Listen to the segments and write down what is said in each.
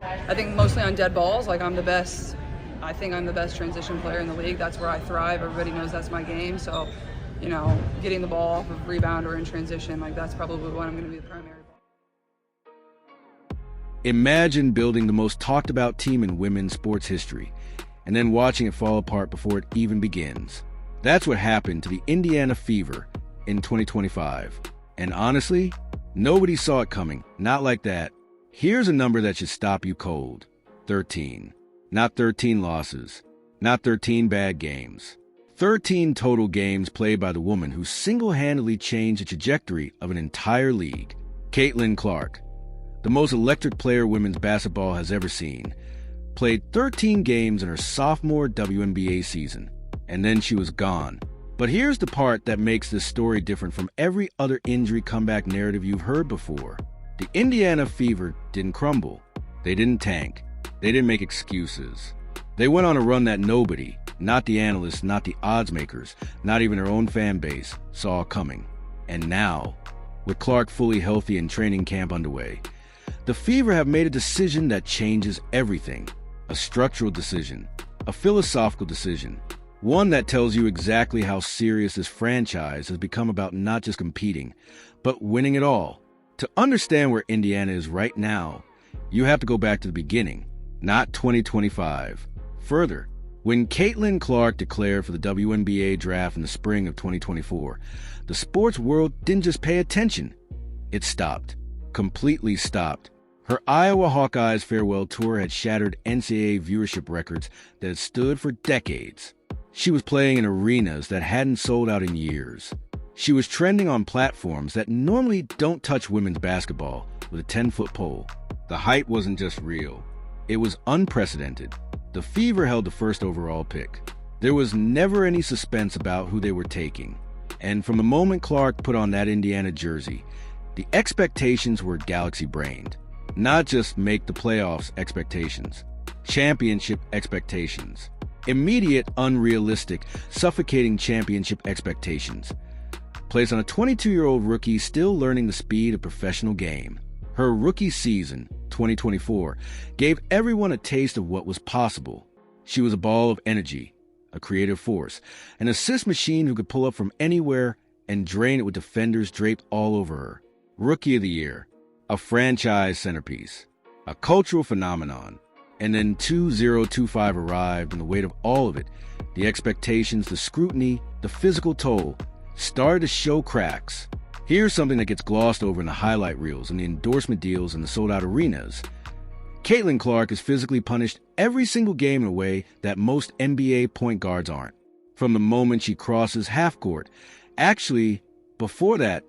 I think mostly on dead balls. Like I'm the best. I think I'm the best transition player in the league. That's where I thrive. Everybody knows that's my game. So, getting the ball off of rebound or in transition, like that's probably what I'm going to be the primary. Imagine building the most talked about team in women's sports history, and then watching it fall apart before it even begins. That's what happened to the Indiana Fever in 2025. And honestly, nobody saw it coming. Not like that. Here's a number that should stop you cold. 13. Not 13 losses. Not 13 bad games. 13 total games played by the woman who single-handedly changed the trajectory of an entire league. Caitlin Clark, the most electric player women's basketball has ever seen, played 13 games in her sophomore WNBA season, and then she was gone. But here's the part that makes this story different from every other injury comeback narrative you've heard before. The Indiana Fever didn't crumble. They didn't tank. They didn't make excuses. They went on a run that nobody, not the analysts, not the odds makers, not even their own fan base, saw coming. And now, with Clark fully healthy and training camp underway, the Fever have made a decision that changes everything. A structural decision, a philosophical decision, one that tells you exactly how serious this franchise has become about not just competing, but winning it all. To understand where Indiana is right now, you have to go back to the beginning, not 2025. Further, when Caitlin Clark declared for the WNBA draft in the spring of 2024, the sports world didn't just pay attention. It stopped. Completely stopped. Her Iowa Hawkeyes farewell tour had shattered NCAA viewership records that had stood for decades. She was playing in arenas that hadn't sold out in years. She was trending on platforms that normally don't touch women's basketball with a 10-foot pole. The hype wasn't just real. It was unprecedented. The Fever held the first overall pick. There was never any suspense about who they were taking. And from the moment Clark put on that Indiana jersey, the expectations were galaxy-brained. Not just make the playoffs expectations, championship expectations. Immediate, unrealistic, suffocating championship expectations placed on a 22-year-old rookie still learning the speed of professional game. Her rookie season, 2024, gave everyone a taste of what was possible. She was a ball of energy, a creative force, an assist machine who could pull up from anywhere and drain it with defenders draped all over her. Rookie of the Year, a franchise centerpiece, a cultural phenomenon. And then 2025 arrived, and the weight of all of it, the expectations, the scrutiny, the physical toll, started to show cracks. Here's something that gets glossed over in the highlight reels and the endorsement deals in the sold-out arenas. Caitlin Clark is physically punished every single game in a way that most NBA point guards aren't. From the moment she crosses half court, actually, before that,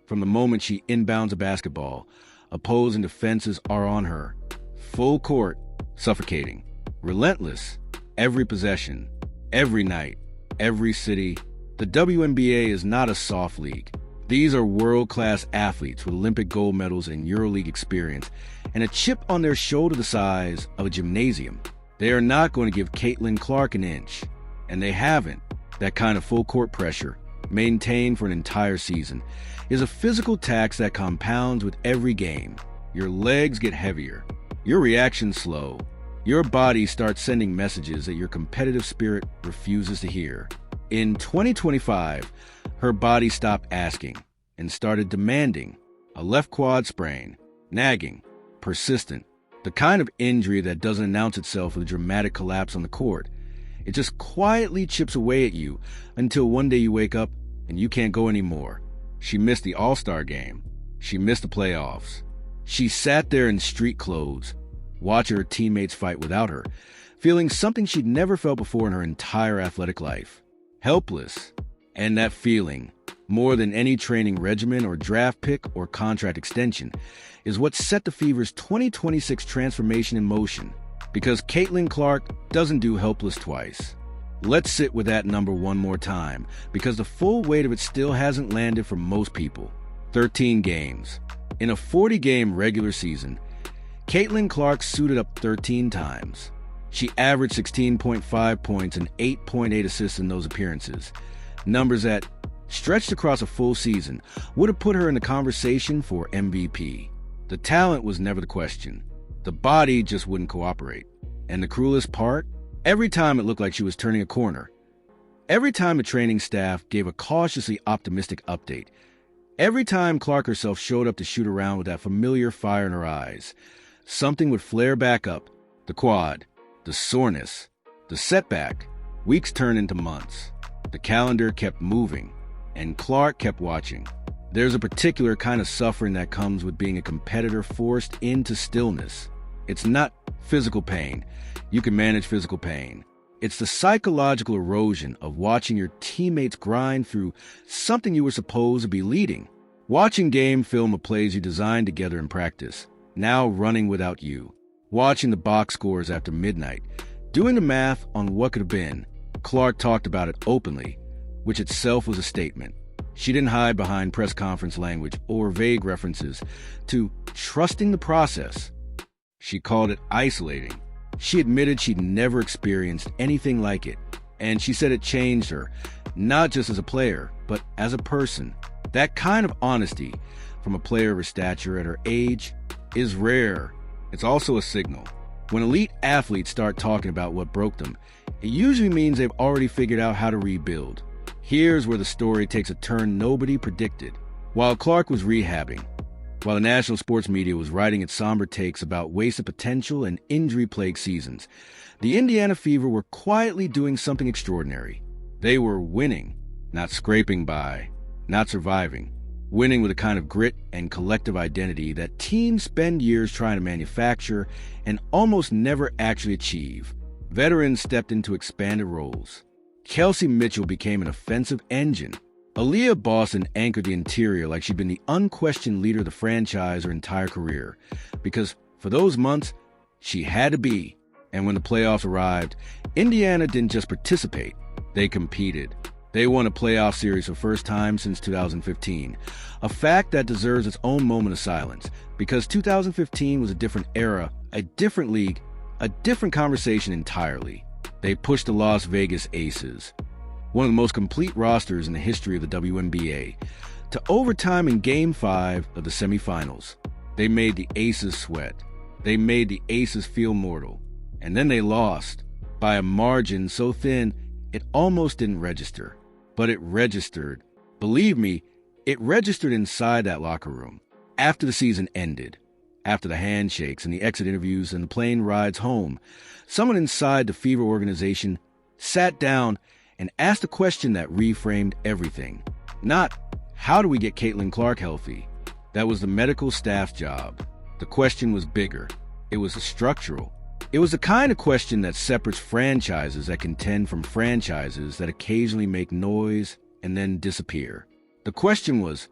from the moment she inbounds a basketball, opposing defenses are on her. Full court, suffocating, relentless, every possession, every night, every city. The WNBA is not a soft league. These are world-class athletes with Olympic gold medals and EuroLeague experience and a chip on their shoulder the size of a gymnasium. They are not going to give Caitlin Clark an inch, and they haven't. That kind of full-court pressure, maintained for an entire season, is a physical tax that compounds with every game. Your legs get heavier, your reactions slow, your body starts sending messages that your competitive spirit refuses to hear. In 2025, her body stopped asking and started demanding. A left quad sprain, nagging, persistent, the kind of injury that doesn't announce itself with a dramatic collapse on the court. It just quietly chips away at you until one day you wake up and you can't go anymore. She missed the All-Star game. She missed the playoffs. She sat there in street clothes, watching her teammates fight without her, feeling something she'd never felt before in her entire athletic life. Helpless. And that feeling, more than any training regimen or draft pick or contract extension, is what set the Fever's 2026 transformation in motion. Because Caitlin Clark doesn't do helpless twice. Let's sit with that number one more time, because the full weight of it still hasn't landed for most people. 13 games. In a 40-game regular season, Caitlin Clark suited up 13 times. She averaged 16.5 points and 8.8 assists in those appearances. Numbers that, stretched across a full season, would have put her in the conversation for MVP. The talent was never the question. The body just wouldn't cooperate. And the cruelest part? Every time it looked like she was turning a corner. Every time the training staff gave a cautiously optimistic update. Every time Clark herself showed up to shoot around with that familiar fire in her eyes, something would flare back up. The quad, the soreness, the setback. Weeks turned into months. The calendar kept moving, and Clark kept watching. There's a particular kind of suffering that comes with being a competitor forced into stillness. It's not physical pain. You can manage physical pain. It's the psychological erosion of watching your teammates grind through something you were supposed to be leading. Watching game film of plays you designed together in practice, now running without you. Watching the box scores after midnight, doing the math on what could have been. Clark talked about it openly, which itself was a statement. She didn't hide behind press conference language or vague references to trusting the process. She called it isolating. She admitted she'd never experienced anything like it, and she said it changed her, not just as a player, but as a person. That kind of honesty from a player of her stature at her age is rare. It's also a signal. When elite athletes start talking about what broke them, it usually means they've already figured out how to rebuild. Here's where the story takes a turn nobody predicted. While Clark was rehabbing, while the national sports media was writing its somber takes about wasted potential and injury-plagued seasons, the Indiana Fever were quietly doing something extraordinary. They were winning, not scraping by, not surviving. Winning with a kind of grit and collective identity that teams spend years trying to manufacture and almost never actually achieve. Veterans stepped into expanded roles. Kelsey Mitchell became an offensive engine. Aliyah Boston anchored the interior like she'd been the unquestioned leader of the franchise her entire career. Because for those months, she had to be. And when the playoffs arrived, Indiana didn't just participate, they competed. They won a playoff series for the first time since 2015, a fact that deserves its own moment of silence, because 2015 was a different era, a different league, a different conversation entirely. They pushed the Las Vegas Aces, one of the most complete rosters in the history of the WNBA, to overtime in Game 5 of the semifinals. They made the Aces sweat. They made the Aces feel mortal. And then they lost, by a margin so thin it almost didn't register. But it registered. Believe me, it registered inside that locker room. After the season ended, after the handshakes and the exit interviews and the plane rides home, someone inside the Fever organization sat down and asked a question that reframed everything. Not, how do we get Caitlin Clark healthy? That was the medical staff's job. The question was bigger. It was structural. It was the kind of question that separates franchises that contend from franchises that occasionally make noise and then disappear. The question was,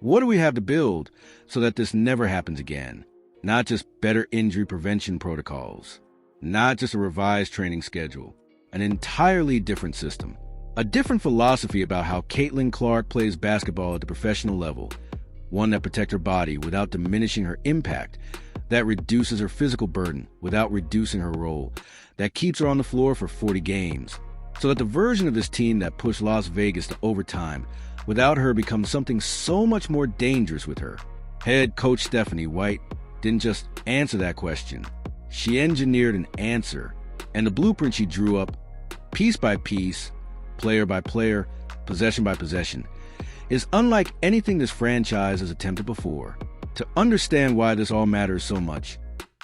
what do we have to build so that this never happens again? Not just better injury prevention protocols, not just a revised training schedule, an entirely different system, a different philosophy about how Caitlin Clark plays basketball at the professional level, one that protects her body without diminishing her impact, that reduces her physical burden without reducing her role, that keeps her on the floor for 40 games, so that the version of this team that pushed Las Vegas to overtime without her becomes something so much more dangerous with her. Head coach Stephanie White didn't just answer that question. She engineered an answer, and the blueprint she drew up, piece by piece, player by player, possession by possession, is unlike anything this franchise has attempted before. To understand why this all matters so much,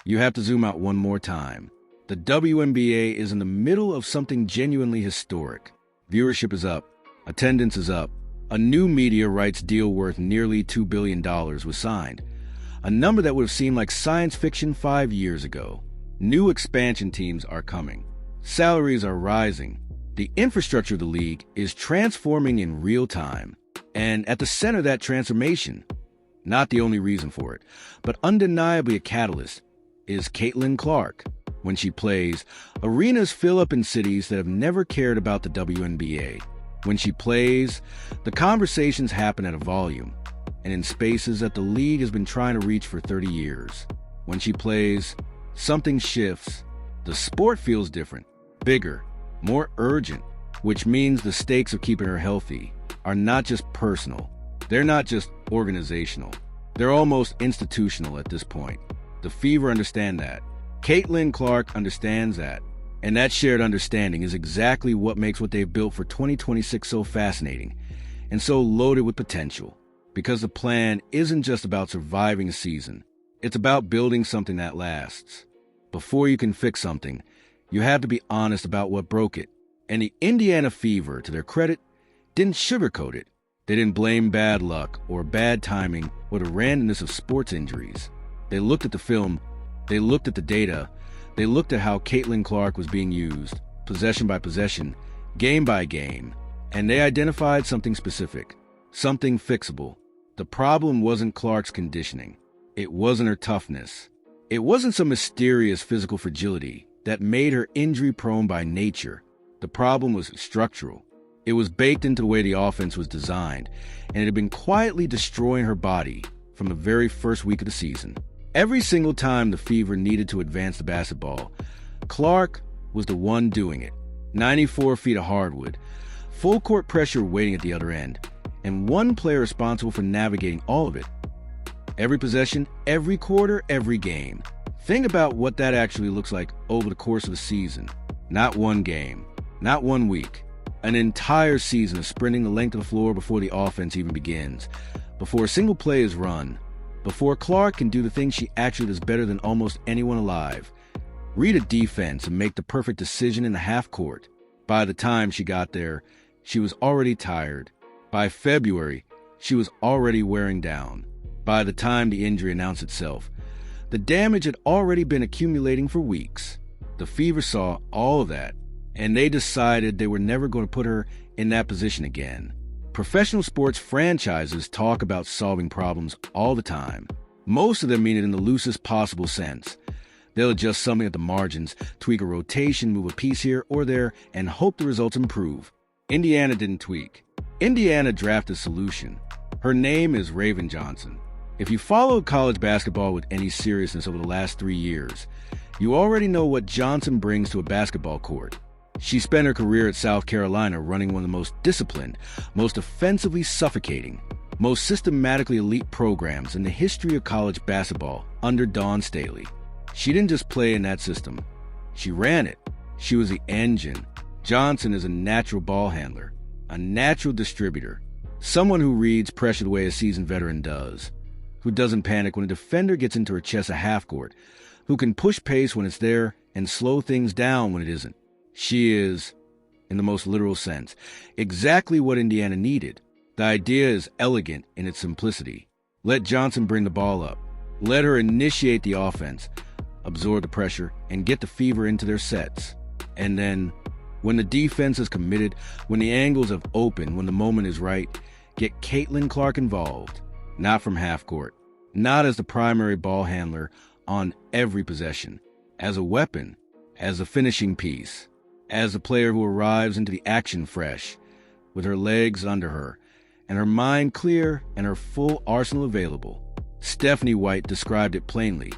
you have to zoom out one more time. The WNBA is in the middle of something genuinely historic. Viewership is up. Attendance is up. A new media rights deal worth nearly $2 billion was signed, a number that would have seemed like science fiction 5 years ago. New expansion teams are coming. Salaries are rising. The infrastructure of the league is transforming in real time. And at the center of that transformation, not the only reason for it, but undeniably a catalyst, is Caitlin Clark. When she plays, arenas fill up in cities that have never cared about the WNBA. When she plays, the conversations happen at a volume, and in spaces that the league has been trying to reach for 30 years. When she plays, something shifts. The sport feels different, bigger, more urgent, which means the stakes of keeping her healthy are not just personal. They're not just organizational. They're almost institutional at this point. The Fever understand that. Caitlin Clark understands that. And that shared understanding is exactly what makes what they've built for 2026 so fascinating and so loaded with potential. Because the plan isn't just about surviving a season. It's about building something that lasts. Before you can fix something, you have to be honest about what broke it. And the Indiana Fever, to their credit, didn't sugarcoat it. They didn't blame bad luck or bad timing or the randomness of sports injuries. They looked at the film, they looked at the data, they looked at how Caitlin Clark was being used, possession by possession, game by game, and they identified something specific, something fixable. The problem wasn't Clark's conditioning. It wasn't her toughness. It wasn't some mysterious physical fragility that made her injury-prone by nature. The problem was structural. It was baked into the way the offense was designed, and it had been quietly destroying her body from the very first week of the season. Every single time the Fever needed to advance the basketball, Clark was the one doing it. 94 feet of hardwood, full court pressure waiting at the other end, and one player responsible for navigating all of it. Every possession, every quarter, every game. Think about what that actually looks like over the course of a season. Not one game, not 1 week. An entire season of sprinting the length of the floor before the offense even begins, before a single play is run, before Clark can do the things she actually does better than almost anyone alive. Read a defense and make the perfect decision in the half court. By the time she got there, she was already tired. By February, she was already wearing down. By the time the injury announced itself, the damage had already been accumulating for weeks. The Fever saw all of that, and they decided they were never going to put her in that position again. Professional sports franchises talk about solving problems all the time. Most of them mean it in the loosest possible sense. They'll adjust something at the margins, tweak a rotation, move a piece here or there, and hope the results improve. Indiana didn't tweak. Indiana drafted a solution. Her name is Raven Johnson. If you followed college basketball with any seriousness over the last 3 years, you already know what Johnson brings to a basketball court. She spent her career at South Carolina running one of the most disciplined, most offensively suffocating, most systematically elite programs in the history of college basketball under Dawn Staley. She didn't just play in that system. She ran it. She was the engine. Johnson is a natural ball handler, a natural distributor, someone who reads pressure the way a seasoned veteran does, who doesn't panic when a defender gets into her chest at half court, who can push pace when it's there and slow things down when it isn't. She is, in the most literal sense, exactly what Indiana needed. The idea is elegant in its simplicity. Let Johnson bring the ball up. Let her initiate the offense, absorb the pressure, and get the Fever into their sets. And then, when the defense is committed, when the angles have opened, when the moment is right, get Caitlin Clark involved. Not from half court, not as the primary ball handler on every possession, as a weapon, as a finishing piece, as a player who arrives into the action fresh, with her legs under her, and her mind clear and her full arsenal available. Stephanie White described it plainly.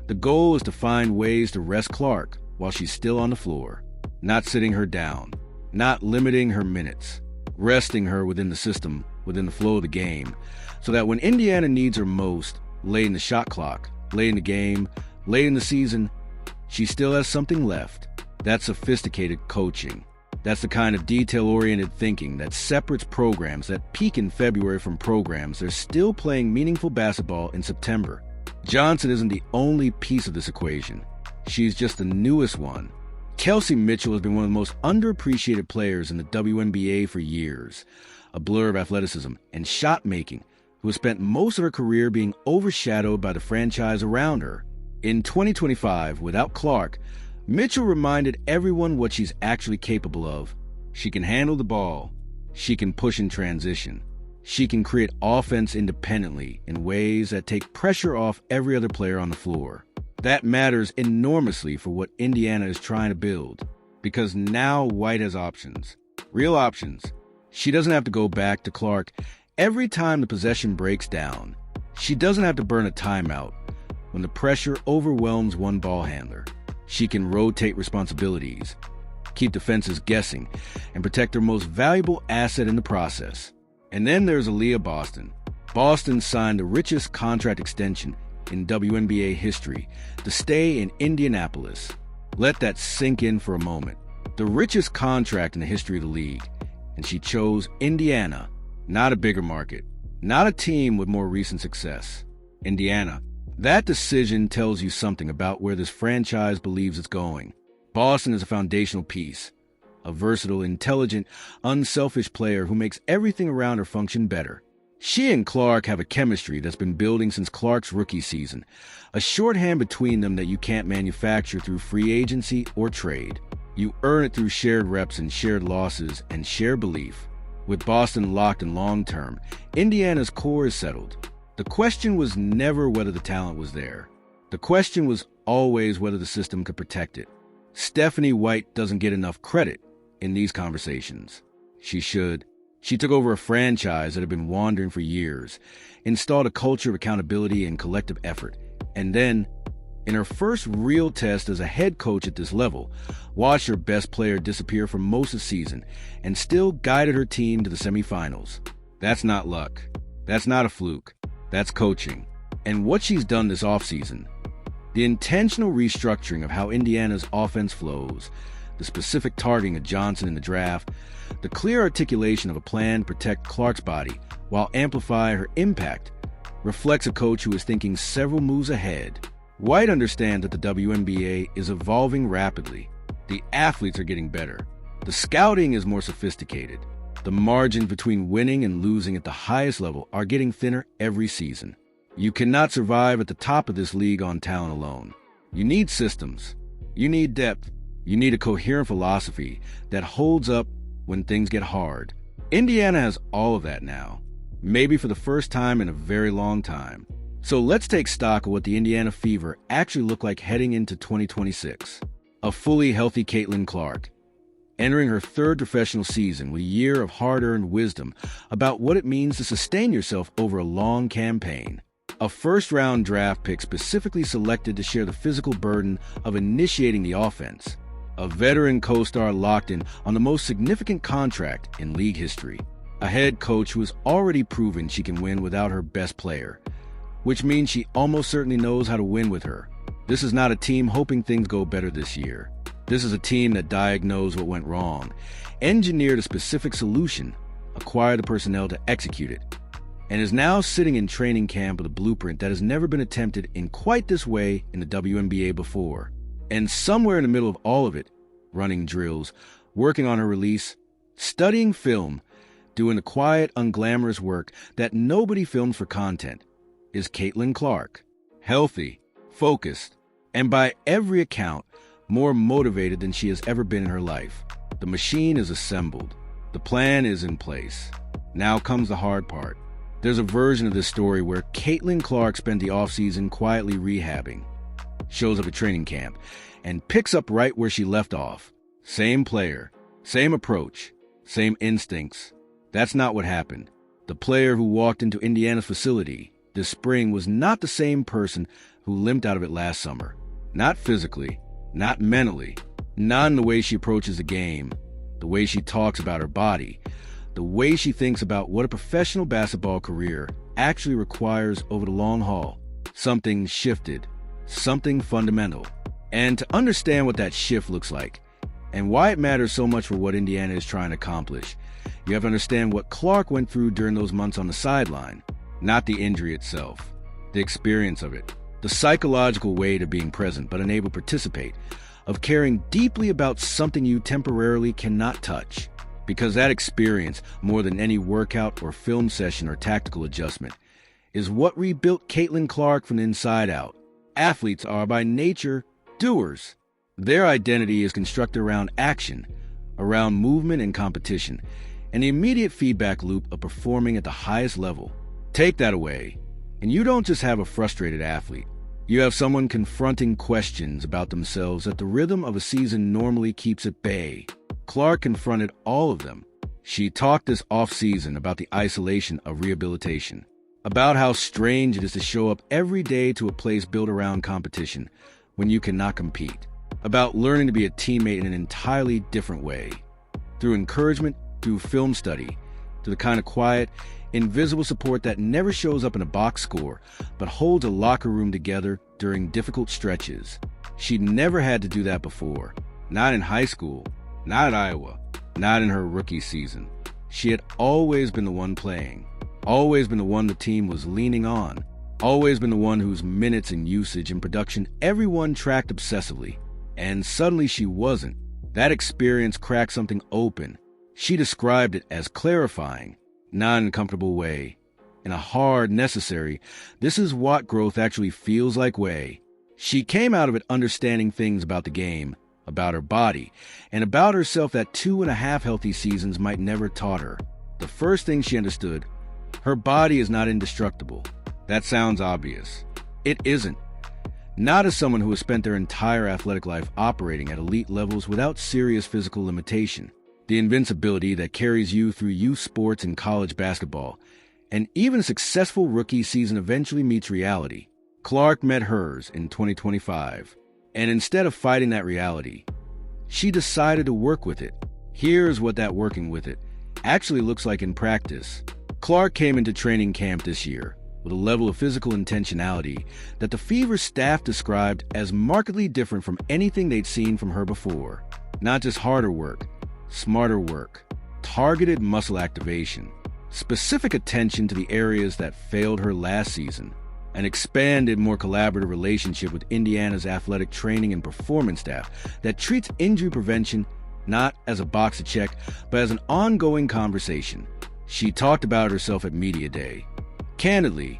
The goal is to find ways to rest Clark while she's still on the floor, not sitting her down, not limiting her minutes, resting her within the system, within the flow of the game, so that when Indiana needs her most, late in the shot clock, late in the game, late in the season, she still has something left. That's sophisticated coaching. That's the kind of detail-oriented thinking that separates programs that peak in February from programs that are still playing meaningful basketball in September. Johnson isn't the only piece of this equation. She's just the newest one. Kelsey Mitchell has been one of the most underappreciated players in the WNBA for years, a blur of athleticism and shot-making, who has spent most of her career being overshadowed by the franchise around her. In 2025, without Clark, Mitchell reminded everyone what she's actually capable of. She can handle the ball. She can push in transition. She can create offense independently in ways that take pressure off every other player on the floor. That matters enormously for what Indiana is trying to build, because now White has options. Real options. She doesn't have to go back to Clark every time the possession breaks down. She doesn't have to burn a timeout when the pressure overwhelms one ball handler. She can rotate responsibilities, keep defenses guessing, and protect their most valuable asset in the process. And then there's Aliyah Boston. Boston signed the richest contract extension in WNBA history to stay in Indianapolis. Let that sink in for a moment. The richest contract in the history of the league, and she chose Indiana, not a bigger market, not a team with more recent success. Indiana. That decision tells you something about where this franchise believes it's going. Boston is a foundational piece, a versatile, intelligent, unselfish player who makes everything around her function better. She and Clark have a chemistry that's been building since Clark's rookie season, a shorthand between them that you can't manufacture through free agency or trade. You earn it through shared reps and shared losses and shared belief. With Boston locked in long-term, Indiana's core is settled. The question was never whether the talent was there. The question was always whether the system could protect it. Stephanie White doesn't get enough credit in these conversations. She should. She took over a franchise that had been wandering for years, installed a culture of accountability and collective effort, and then, in her first real test as a head coach at this level, watched her best player disappear for most of the season and still guided her team to the semifinals. That's not luck. That's not a fluke. That's coaching. And what she's done this offseason, the intentional restructuring of how Indiana's offense flows, the specific targeting of Johnson in the draft, the clear articulation of a plan to protect Clark's body while amplify her impact, reflects a coach who is thinking several moves ahead. White understands that the WNBA is evolving rapidly. The athletes are getting better. The scouting is more sophisticated. The margins between winning and losing at the highest level are getting thinner every season. You cannot survive at the top of this league on talent alone. You need systems. You need depth. You need a coherent philosophy that holds up when things get hard. Indiana has all of that now, maybe for the first time in a very long time. So let's take stock of what the Indiana Fever actually look like heading into 2026. A fully healthy Caitlin Clark, entering her third professional season with a year of hard-earned wisdom about what it means to sustain yourself over a long campaign. A first-round draft pick specifically selected to share the physical burden of initiating the offense. A veteran co-star locked in on the most significant contract in league history. A head coach who has already proven she can win without her best player, which means she almost certainly knows how to win with her. This is not a team hoping things go better this year. This is a team that diagnosed what went wrong, engineered a specific solution, acquired the personnel to execute it, and is now sitting in training camp with a blueprint that has never been attempted in quite this way in the WNBA before. And somewhere in the middle of all of it, running drills, working on her release, studying film, doing the quiet, unglamorous work that nobody films for content, is Caitlin Clark. Healthy, focused, and by every account, more motivated than she has ever been in her life. The machine is assembled. The plan is in place. Now comes the hard part. There's a version of this story where Caitlin Clark spent the offseason quietly rehabbing, shows up at training camp, and picks up right where she left off. Same player, same approach, same instincts. That's not what happened. The player who walked into Indiana's facility this spring was not the same person who limped out of it last summer. Not physically, not mentally, not in the way she approaches the game, the way she talks about her body, the way she thinks about what a professional basketball career actually requires over the long haul. Something shifted, something fundamental. And to understand what that shift looks like, and why it matters so much for what Indiana is trying to accomplish, you have to understand what Clark went through during those months on the sideline. Not the injury itself, the experience of it, the psychological weight of being present but unable to participate, of caring deeply about something you temporarily cannot touch. Because that experience, more than any workout or film session or tactical adjustment, is what rebuilt Caitlin Clark from the inside out. Athletes are by nature doers. Their identity is constructed around action, around movement and competition, and the immediate feedback loop of performing at the highest level. Take that away, and you don't just have a frustrated athlete. You have someone confronting questions about themselves that the rhythm of a season normally keeps at bay. Clark confronted all of them. She talked this off-season about the isolation of rehabilitation, about how strange it is to show up every day to a place built around competition when you cannot compete, about learning to be a teammate in an entirely different way, through encouragement, through film study, to the kind of quiet, invisible support that never shows up in a box score, but holds a locker room together during difficult stretches. She'd never had to do that before. Not in high school, not at Iowa, not in her rookie season. She had always been the one playing, always been the one the team was leaning on, always been the one whose minutes and usage and production everyone tracked obsessively. And suddenly she wasn't. That experience cracked something open. She described it as clarifying, not in a comfortable way. In a hard, necessary, this is what growth actually feels like way. She came out of it understanding things about the game, about her body, and about herself that 2.5 healthy seasons might never taught her. The first thing she understood, her body is not indestructible. That sounds obvious. It isn't. Not as someone who has spent their entire athletic life operating at elite levels without serious physical limitation. The invincibility that carries you through youth sports and college basketball, and even a successful rookie season eventually meets reality. Clark met hers in 2025, and instead of fighting that reality, she decided to work with it. Here's what that working with it actually looks like in practice. Clark came into training camp this year with a level of physical intentionality that the Fever staff described as markedly different from anything they'd seen from her before. Not just harder work, smarter work, targeted muscle activation, specific attention to the areas that failed her last season, an expanded, more collaborative relationship with Indiana's athletic training and performance staff that treats injury prevention not as a box to check, but as an ongoing conversation. She talked about herself at Media Day. Candidly,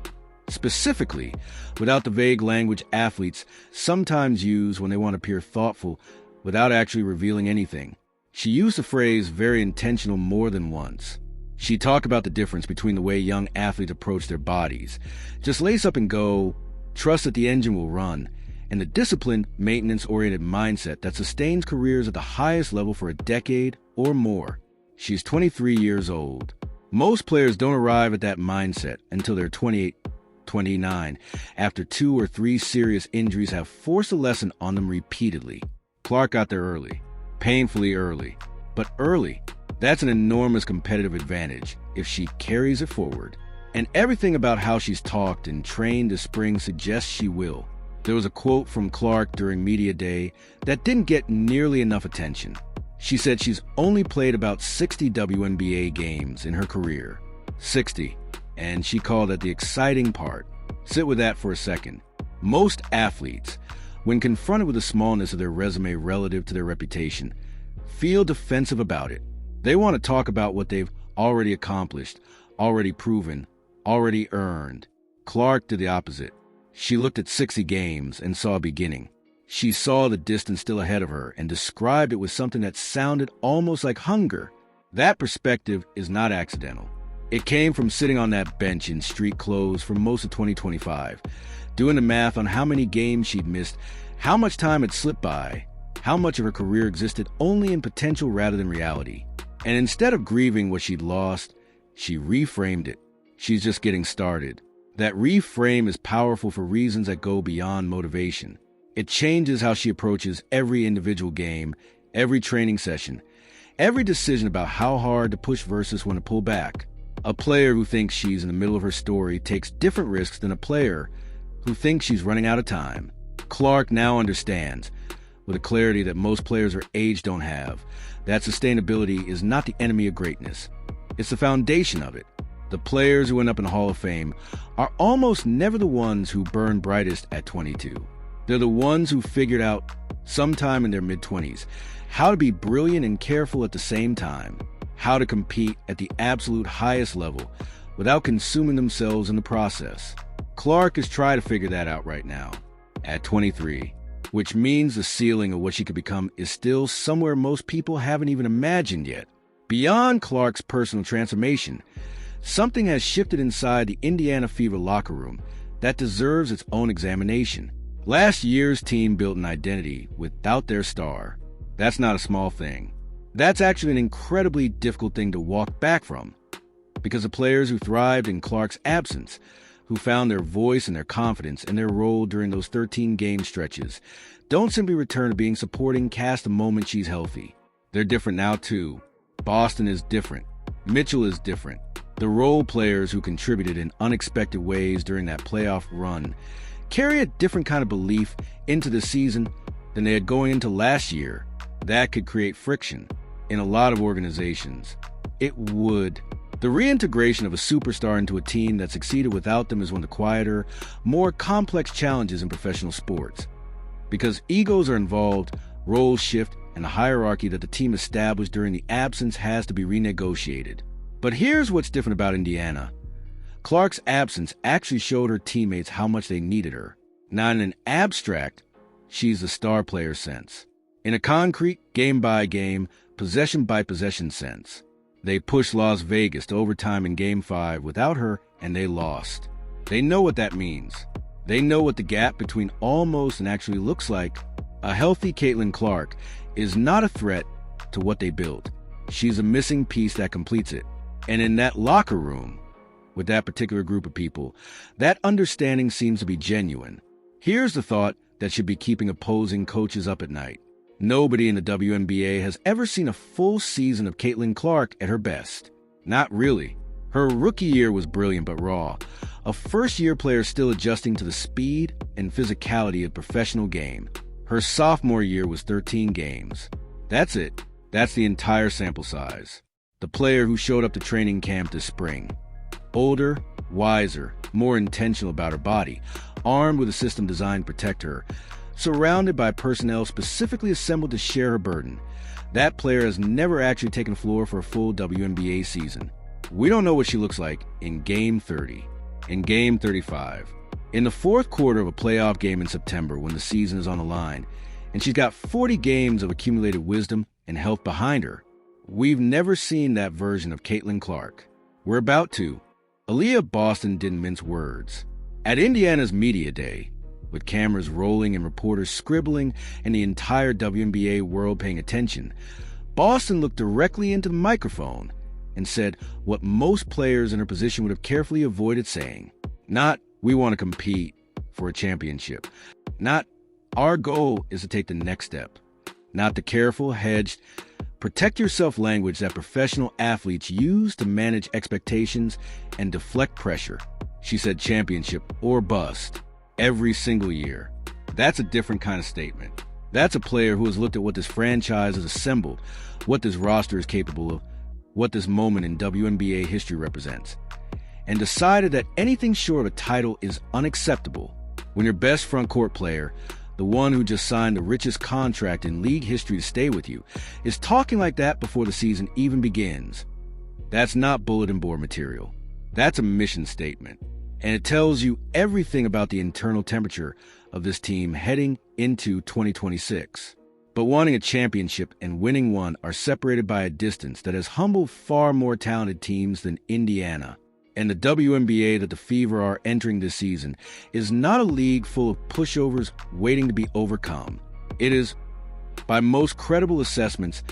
specifically, without the vague language athletes sometimes use when they want to appear thoughtful without actually revealing anything. She used the phrase very intentional more than once. She talked about the difference between the way young athletes approach their bodies. Just lace up and go, trust that the engine will run, and the disciplined, maintenance-oriented mindset that sustains careers at the highest level for a decade or more. She's 23 years old. Most players don't arrive at that mindset until they're 28, 29, after 2 or 3 serious injuries have forced a lesson on them repeatedly. Clark got there early, painfully early, but early. That's an enormous competitive advantage if she carries it forward. And everything about how she's talked and trained this spring suggests she will. There was a quote from Clark during Media Day that didn't get nearly enough attention. She said she's only played about 60 WNBA games in her career. 60. And she called that the exciting part. Sit with that for a second. Most athletes, when confronted with the smallness of their resume relative to their reputation, feel defensive about it. They want to talk about what they've already accomplished, already proven, already earned. Clark did the opposite. She looked at 60 games and saw a beginning. She saw the distance still ahead of her and described it with something that sounded almost like hunger. That perspective is not accidental. It came from sitting on that bench in street clothes for most of 2025, doing the math on how many games she'd missed, how much time had slipped by, how much of her career existed only in potential rather than reality. And instead of grieving what she'd lost, she reframed it. She's just getting started. That reframe is powerful for reasons that go beyond motivation. It changes how she approaches every individual game, every training session, every decision about how hard to push versus when to pull back. A player who thinks she's in the middle of her story takes different risks than a player who thinks she's running out of time. Clark now understands, with a clarity that most players her age don't have, that sustainability is not the enemy of greatness. It's the foundation of it. The players who end up in the Hall of Fame are almost never the ones who burn brightest at 22. They're the ones who figured out, sometime in their mid-20s, how to be brilliant and careful at the same time, how to compete at the absolute highest level without consuming themselves in the process. Clark is trying to figure that out right now, at 23, which means the ceiling of what she could become is still somewhere most people haven't even imagined yet. Beyond Clark's personal transformation, something has shifted inside the Indiana Fever locker room that deserves its own examination. Last year's team built an identity without their star. That's not a small thing. That's actually an incredibly difficult thing to walk back from, because the players who thrived in Clark's absence, who found their voice and their confidence in their role during those 13-game stretches, don't simply return to being supporting cast the moment she's healthy. They're different now, too. Boston is different. Mitchell is different. The role players who contributed in unexpected ways during that playoff run carry a different kind of belief into the season than they had going into last year. That could create friction in a lot of organizations. It would. The reintegration of a superstar into a team that succeeded without them is one of the quieter, more complex challenges in professional sports. Because egos are involved, roles shift, and the hierarchy that the team established during the absence has to be renegotiated. But here's what's different about Indiana. Clark's absence actually showed her teammates how much they needed her. Not in an abstract, she's the star player sense. In a concrete, game-by-game, possession-by-possession sense. They pushed Las Vegas to overtime in Game 5 without her, and they lost. They know what that means. They know what the gap between almost and actually looks like. A healthy Caitlin Clark is not a threat to what they built. She's a missing piece that completes it. And in that locker room, with that particular group of people, that understanding seems to be genuine. Here's the thought that should be keeping opposing coaches up at night. Nobody in the WNBA has ever seen a full season of Caitlin Clark at her best. Not really. Her rookie year was brilliant but raw. A first-year player still adjusting to the speed and physicality of the professional game. Her sophomore year was 13 games. That's it. That's the entire sample size. The player who showed up to training camp this spring. Older, wiser, more intentional about her body, armed with a system designed to protect her, surrounded by personnel specifically assembled to share her burden. That player has never actually taken the floor for a full WNBA season. We don't know what she looks like in Game 30, in Game 35, in the fourth quarter of a playoff game in September when the season is on the line, and she's got 40 games of accumulated wisdom and health behind her. We've never seen that version of Caitlin Clark. We're about to. Aliyah Boston didn't mince words. At Indiana's Media Day, with cameras rolling and reporters scribbling and the entire WNBA world paying attention, Boston looked directly into the microphone and said what most players in her position would have carefully avoided saying. Not, we want to compete for a championship. Not, our goal is to take the next step. Not the careful, hedged, protect yourself language that professional athletes use to manage expectations and deflect pressure. She said championship or bust. Every single year. That's a different kind of statement. That's a player who has looked at what this franchise has assembled, what this roster is capable of, what this moment in WNBA history represents, and decided that anything short of a title is unacceptable when your best front court player, the one who just signed the richest contract in league history to stay with you, is talking like that before the season even begins. That's not bulletin board material. That's a mission statement. And it tells you everything about the internal temperature of this team heading into 2026. But wanting a championship and winning one are separated by a distance that has humbled far more talented teams than Indiana. And the WNBA that the Fever are entering this season is not a league full of pushovers waiting to be overcome. It is, by most credible assessments,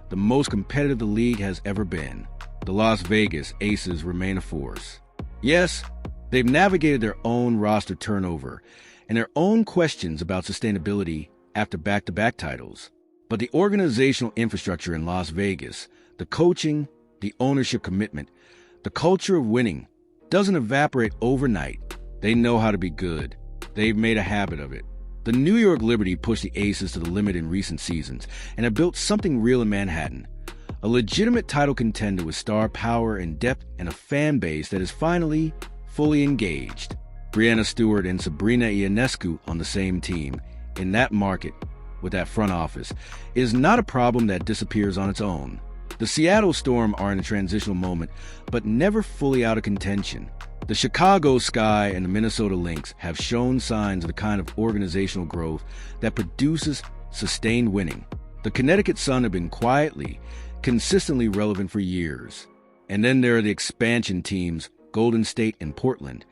the most competitive the league has ever been. The Las Vegas Aces remain a force. Yes, they've navigated their own roster turnover and their own questions about sustainability after back-to-back titles. But the organizational infrastructure in Las Vegas, the coaching, the ownership commitment, the culture of winning doesn't evaporate overnight. They know how to be good. They've made a habit of it. The New York Liberty pushed the Aces to the limit in recent seasons and have built something real in Manhattan. A legitimate title contender with star power and depth and a fan base that is finally fully engaged. Breanna Stewart and Sabrina Ionescu on the same team, in that market, with that front office, is not a problem that disappears on its own. The Seattle Storm are in a transitional moment, but never fully out of contention. The Chicago Sky and the Minnesota Lynx have shown signs of the kind of organizational growth that produces sustained winning. The Connecticut Sun have been quietly, consistently relevant for years. And then there are the expansion teams, Golden State and Portland,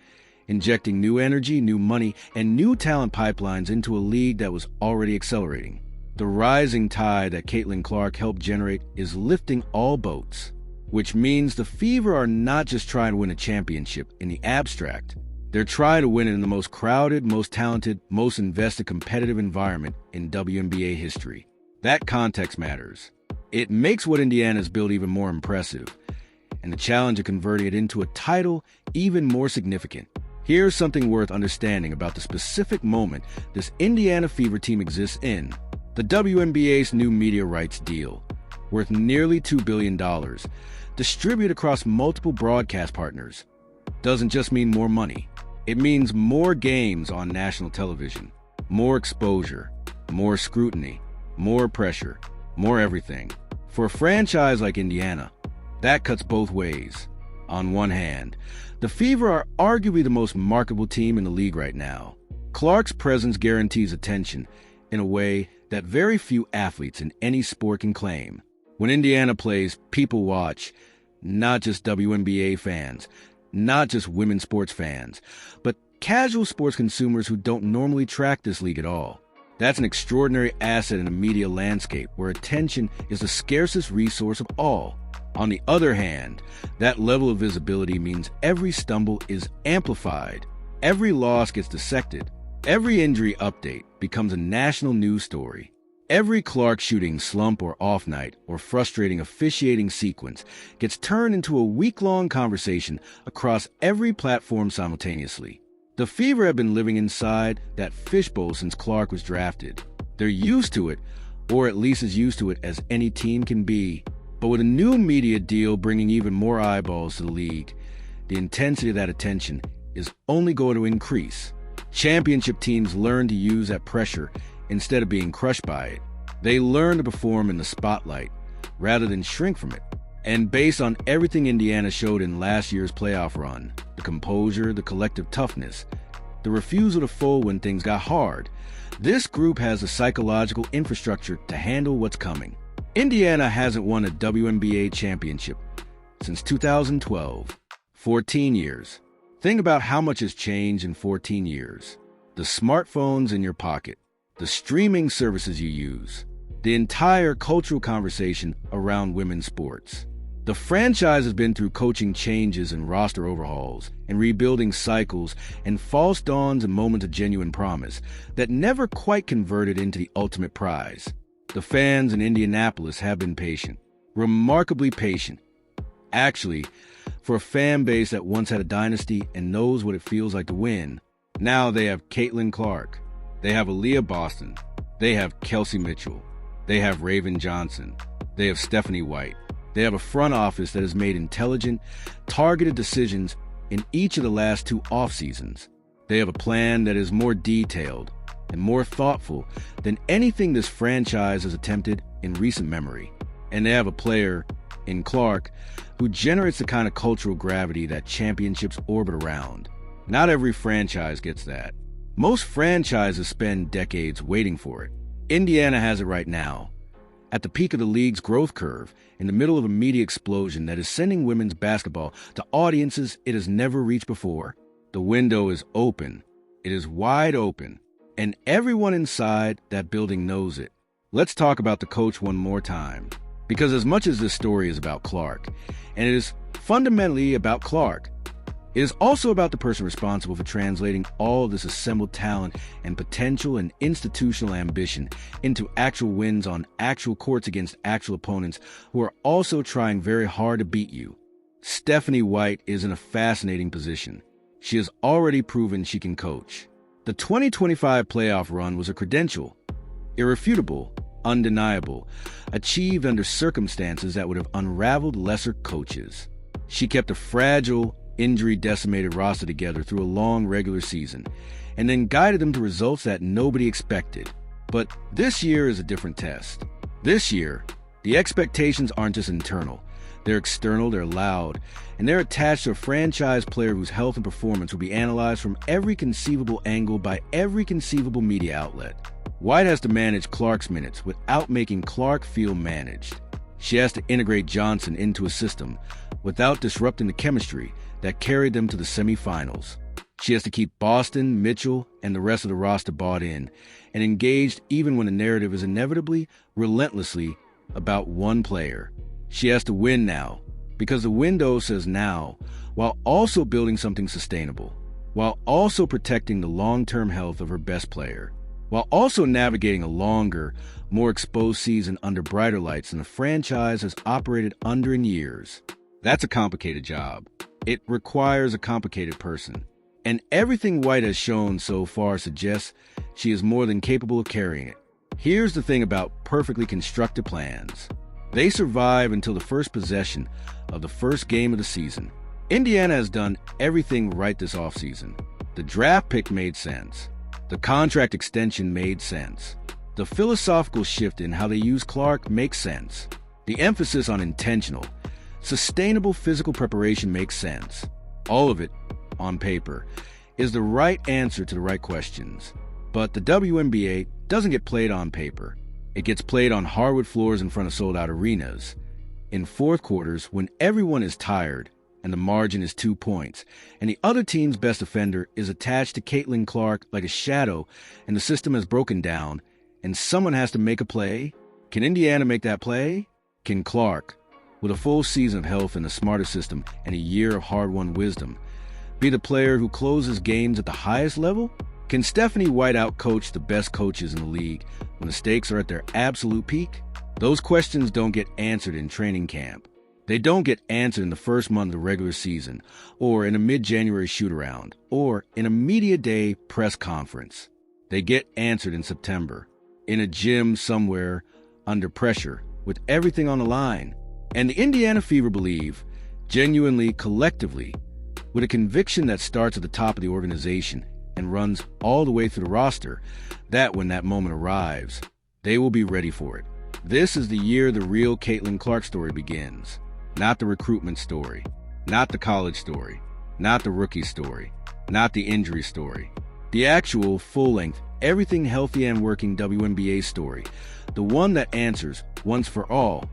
injecting new energy, new money, and new talent pipelines into a league that was already accelerating. The rising tide that Caitlin Clark helped generate is lifting all boats, which means the Fever are not just trying to win a championship in the abstract. They're trying to win it in the most crowded, most talented, most invested competitive environment in WNBA history. That context matters. It makes what Indiana's built even more impressive. and the challenge of converting it into a title even more significant. Here's something worth understanding about the specific moment this Indiana Fever team exists in. The WNBA's new media rights deal, worth nearly $2 billion, distributed across multiple broadcast partners, doesn't just mean more money. It means more games on national television, more exposure, more scrutiny, more pressure, more everything. For a franchise like Indiana, that cuts both ways. On one hand, the Fever are arguably the most marketable team in the league right now. Clark's presence guarantees attention in a way that very few athletes in any sport can claim. When Indiana plays, people watch, not just WNBA fans, not just women's sports fans, but casual sports consumers who don't normally track this league at all. That's an extraordinary asset in a media landscape where attention is the scarcest resource of all. On the other hand, that level of visibility means every stumble is amplified, every loss gets dissected, every injury update becomes a national news story. Every Clark shooting slump or off night or frustrating officiating sequence gets turned into a week-long conversation across every platform simultaneously. The Fever have been living inside that fishbowl since Clark was drafted. They're used to it, or at least as used to it as any team can be. But with a new media deal bringing even more eyeballs to the league, the intensity of that attention is only going to increase. Championship teams learn to use that pressure instead of being crushed by it. They learn to perform in the spotlight rather than shrink from it. And based on everything Indiana showed in last year's playoff run, the composure, the collective toughness, the refusal to fold when things got hard, this group has the psychological infrastructure to handle what's coming. Indiana hasn't won a WNBA championship since 2012. 14 years. Think about how much has changed in 14 years. The smartphones in your pocket, the streaming services you use, the entire cultural conversation around women's sports. The franchise has been through coaching changes and roster overhauls and rebuilding cycles and false dawns and moments of genuine promise that never quite converted into the ultimate prize. The fans in Indianapolis have been patient, remarkably patient. Actually, for a fan base that once had a dynasty and knows what it feels like to win, now they have Caitlin Clark, they have Aliyah Boston, they have Kelsey Mitchell, they have Raven Johnson, they have Stephanie White. They have a front office that has made intelligent, targeted decisions in each of the last 2 off-seasons. They have a plan that is more detailed and more thoughtful than anything this franchise has attempted in recent memory. And they have a player, in Clark, who generates the kind of cultural gravity that championships orbit around. Not every franchise gets that. Most franchises spend decades waiting for it. Indiana has it right now. At the peak of the league's growth curve, in the middle of a media explosion that is sending women's basketball to audiences it has never reached before. The window is open. It is wide open. And everyone inside that building knows it. Let's talk about the coach one more time. Because as much as this story is about Clark, and it is fundamentally about Clark, it is also about the person responsible for translating all of this assembled talent and potential and institutional ambition into actual wins on actual courts against actual opponents who are also trying very hard to beat you. Stephanie White is in a fascinating position. She has already proven she can coach. The 2025 playoff run was a credential, irrefutable, undeniable, achieved under circumstances that would have unraveled lesser coaches. She kept a fragile, injury-decimated roster together through a long regular season, and then guided them to results that nobody expected. But this year is a different test. This year, the expectations aren't just internal. They're external, they're loud, and they're attached to a franchise player whose health and performance will be analyzed from every conceivable angle by every conceivable media outlet. White has to manage Clark's minutes without making Clark feel managed. She has to integrate Johnson into a system without disrupting the chemistry that carried them to the semifinals. She has to keep Boston, Mitchell, and the rest of the roster bought in and engaged even when the narrative is inevitably, relentlessly about one player. She has to win now, because the window says now, while also building something sustainable, while also protecting the long-term health of her best player, while also navigating a longer, more exposed season under brighter lights than the franchise has operated under in years. That's a complicated job. It requires a complicated person. And everything White has shown so far suggests she is more than capable of carrying it. Here's the thing about perfectly constructed plans. They survive until the first possession of the first game of the season. Indiana has done everything right this offseason. The draft pick made sense. The contract extension made sense. The philosophical shift in how they use Clark makes sense. The emphasis on intentional, sustainable physical preparation makes sense. All of it, on paper, is the right answer to the right questions. But the WNBA doesn't get played on paper. It gets played on hardwood floors in front of sold-out arenas. In fourth quarters, when everyone is tired and the margin is 2 points, and the other team's best offender is attached to Caitlin Clark like a shadow, and the system has broken down, and someone has to make a play, can Indiana make that play? Can Clark, with a full season of health and a smarter system and a year of hard-won wisdom, be the player who closes games at the highest level? Can Stephanie White outcoach the best coaches in the league when the stakes are at their absolute peak? Those questions don't get answered in training camp. They don't get answered in the first month of the regular season, or in a mid-January shoot-around, or in a media day press conference. They get answered in September, in a gym somewhere, under pressure, with everything on the line. And the Indiana Fever believe, genuinely, collectively, with a conviction that starts at the top of the organization and runs all the way through the roster, that when that moment arrives, they will be ready for it. This is the year the real Caitlin Clark story begins. Not the recruitment story, not the college story, not the rookie story, not the injury story. The actual, full-length, everything healthy and working WNBA story, the one that answers, once for all,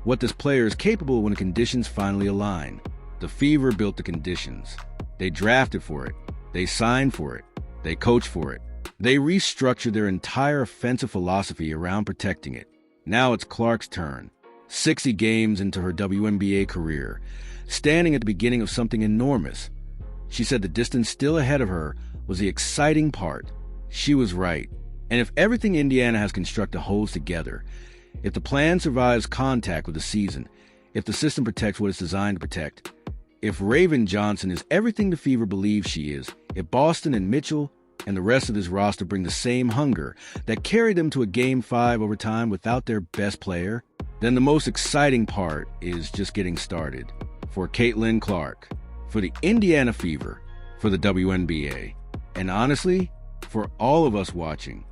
what this player is capable of when the conditions finally align. The Fever built the conditions. They drafted for it. They signed for it. They coached for it. They restructured their entire offensive philosophy around protecting it. Now it's Clark's turn. 60 games into her WNBA career, standing at the beginning of something enormous. She said the distance still ahead of her was the exciting part. She was right. And if everything Indiana has constructed holds together, if the plan survives contact with the season, if the system protects what it's designed to protect, if Raven Johnson is everything the Fever believes she is, if Boston and Mitchell and the rest of this roster bring the same hunger that carried them to a Game 5 overtime without their best player, then the most exciting part is just getting started. For Caitlin Clark, for the Indiana Fever, for the WNBA, and honestly, for all of us watching.